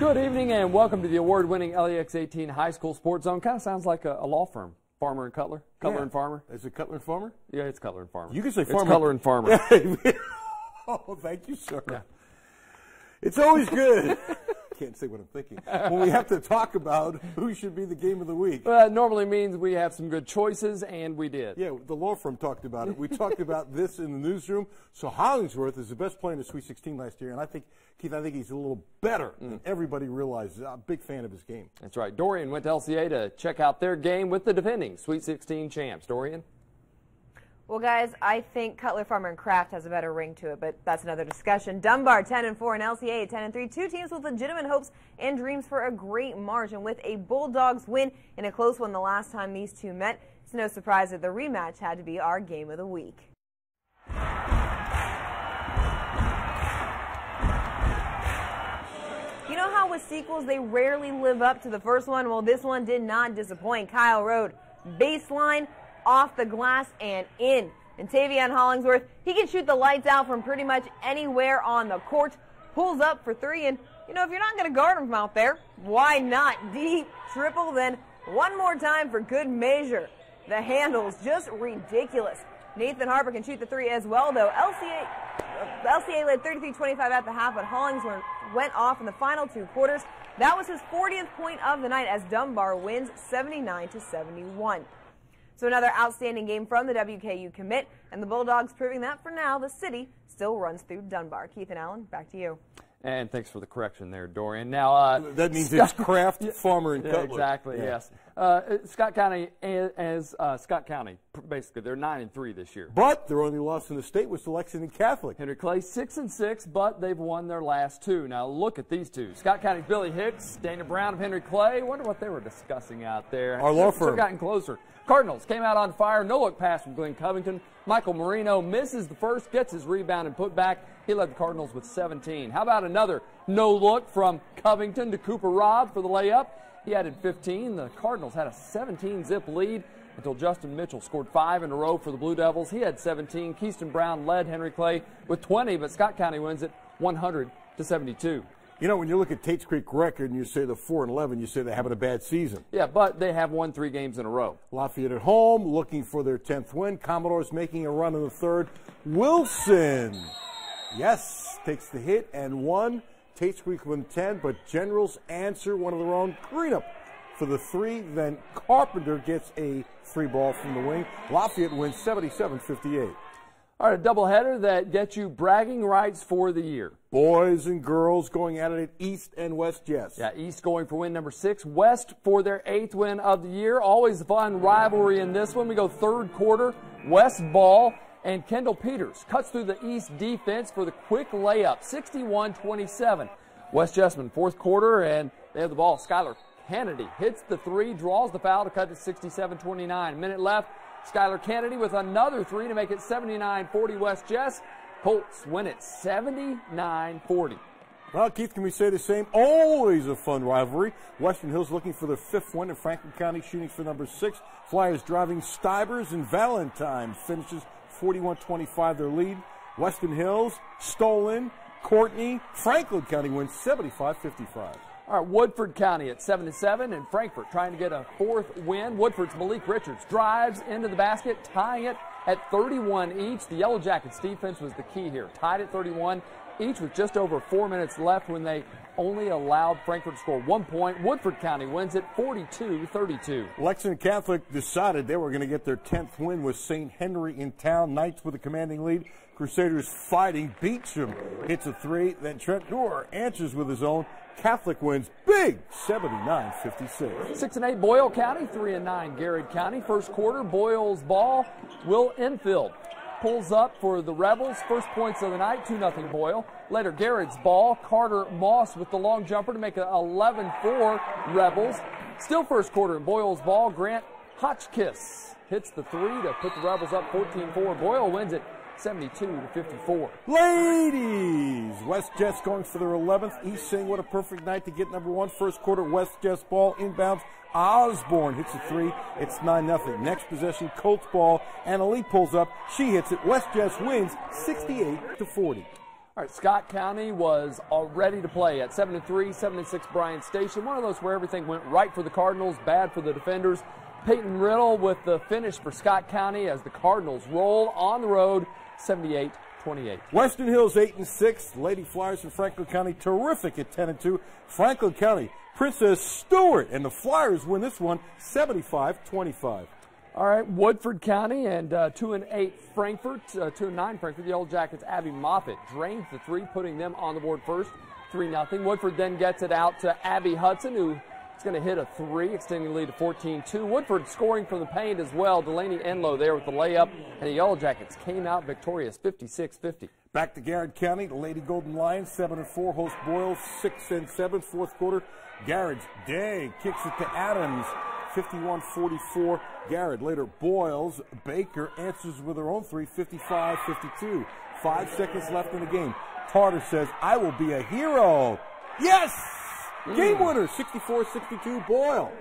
Good evening and welcome to the award-winning LEX 18 High School Sports Zone. Kind of sounds like a law firm. Farmer and Cutler? Cutler and Farmer? Is it Cutler and Farmer? Yeah, it's Cutler and Farmer. You can say Farmer. It's Cutler and Farmer. Oh, thank you, sir. Yeah. It's always good. Can't say what I'm thinking. When we have to talk about who should be the game of the week. Well, that normally means we have some good choices, and we did. Yeah, the law firm talked about it. We talked about this in the newsroom. So Hollingsworth is the best player in the Sweet 16 last year, and I think, Keith, he's a little better than everybody realizes. I'm a big fan of his game. That's right. Dorian went to LCA to check out their game with the defending Sweet 16 champs. Dorian? Well, guys, I think Cutler, Farmer, and Kraft has a better ring to it, but that's another discussion. Dunbar 10-4 and LCA 10-3. Two teams with legitimate hopes and dreams for a great margin. With a Bulldogs win in a close one the last time these two met, it's no surprise that the rematch had to be our game of the week. You know how with sequels they rarely live up to the first one? Well, this one did not disappoint. Kyle Road, baseline, off the glass, and in. And Tavion Hollingsworth, he can shoot the lights out from pretty much anywhere on the court. Pulls up for three, and, you know, if you're not going to guard him from out there, why not? Deep triple, then one more time for good measure. The handle's just ridiculous. Nathan Harper can shoot the three as well, though. LCA led 33-25 at the half, but Hollingsworth went off in the final two quarters. That was his 40th point of the night as Dunbar wins 79-71. So another outstanding game from the WKU commit, and the Bulldogs proving that for now the city still runs through Dunbar. Keith and Allen, back to you. And thanks for the correction there, Dorian. Now, that means it's Kraft, Farmer, and Cutler. Exactly, yes. Scott County, basically, they're 9-3 this year. But their only loss in the state was to Lexington Catholic. Henry Clay 6-6, but they've won their last two. Now look at these two. Scott County's Billy Hicks, Dana Brown of Henry Clay. Wonder what they were discussing out there. Our law firm. They've gotten closer. Cardinals came out on fire. No-look pass from Glenn Covington. Michael Marino misses the first, gets his rebound and put back. He led the Cardinals with 17. How about another no-look from Covington to Cooper Robb for the layup? He added 15. The Cardinals had a 17-zip lead until Justin Mitchell scored 5 in a row for the Blue Devils. He had 17. Keyston Brown led Henry Clay with 20, but Scott County wins it 100-72. You know, when you look at Tate's Creek record and you say they're 4-11, you say they're having a bad season. Yeah, but they have won 3 games in a row. Lafayette at home, looking for their 10th win. Commodores making a run in the third. Wilson, yes, takes the hit and won. Tate's Creek win 10, but Generals answer one of their own. Greenup for the 3. Then Carpenter gets a 3 ball from the wing. Lafayette wins 77-58. All right, a doubleheader that gets you bragging rights for the year. Boys and girls going at it at East and West Jess. Yeah, East going for win number 6. West for their 8th win of the year. Always a fun rivalry in this one. We go third quarter. West ball, and Kendall Peters cuts through the East defense for the quick layup, 61-27. West Jessamine, fourth quarter, and they have the ball. Skylar Kennedy hits the 3, draws the foul to cut to 67-29. Minute left. Skylar Kennedy with another 3 to make it 79-40 West Jess. Colts win it 79-40. Well, Keith, can we say the same? Always a fun rivalry. Western Hills looking for their 5th win in Franklin County, shooting for number 6. Flyers driving Stivers, and Valentine finishes 41-25 their lead. Western Hills, Stolen, Courtney, Franklin County wins 75-55. All right, Woodford County at 7-7, and Frankfort trying to get a 4th win. Woodford's Malik Richards drives into the basket, tying it at 31 each. The Yellow Jackets defense was the key here, tied at 31 each with just over 4 minutes left when they only allowed Frankfort to score 1 point. Woodford County wins it 42-32. Lexington Catholic decided they were going to get their 10th win with St. Henry in town. Knights with a commanding lead. Crusaders fighting. Beecham hits a 3. Then Trent Noor answers with his own. Catholic wins big, 79-56. 6-8 Boyle County, 3-9 Garrett County. First quarter, Boyle's ball. Will Enfield pulls up for the Rebels. First points of the night, 2-0 Boyle. Later, Garrett's ball. Carter Moss with the long jumper to make it 11-4 Rebels. Still first quarter in Boyle's ball. Grant Hotchkiss hits the 3 to put the Rebels up 14-4. Boyle wins it 72-54. Ladies, West Jess going for their 11th. East Sing, what a perfect night to get number 1. First quarter, West Jess ball inbounds. Osborne hits a 3. It's 9-0. Next possession, Colts ball. Annalee pulls up. She hits it. West Jess wins 68-40. All right, Scott County was all ready to play at 7-3, 7-6 Bryant Station. One of those where everything went right for the Cardinals, bad for the defenders. Peyton Riddle with the finish for Scott County as the Cardinals roll on the road, 78-28. Western Hills 8-6. Lady Flyers from Franklin County terrific at 10-2. Franklin County, Princess Stewart, and the Flyers win this one 75-25. All right, Woodford County and 2-8 Frankfort, 2-9 Frankfort. The Yellow Jackets, Abby Moffitt drains the three, putting them on the board first, 3-0. Woodford then gets it out to Abby Hudson, who is going to hit a three, extending the lead to 14-2. Woodford scoring from the paint as well. Delaney Enlow there with the layup, and the Yellow Jackets came out victorious, 56-50. Back to Garrett County, the Lady Golden Lions 7-4, host Boyle 6-7, fourth quarter. Garrett's Day kicks it to Adams, 51-44. Garrett later Boyles. Baker answers with her own three, 55-52. 5 seconds left in the game. Tarter says, I will be a hero. Yes! Game winner, 64-62 Boyle.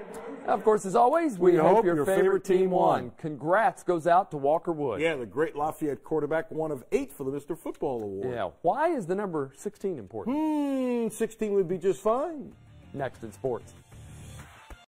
Of course, as always, we hope your favorite team won. Congrats goes out to Walker Wood. Yeah, the great Lafayette quarterback, 1 of 8 for the Mr. Football Award. Yeah, why is the number 16 important? 16 would be just fine. Next in sports.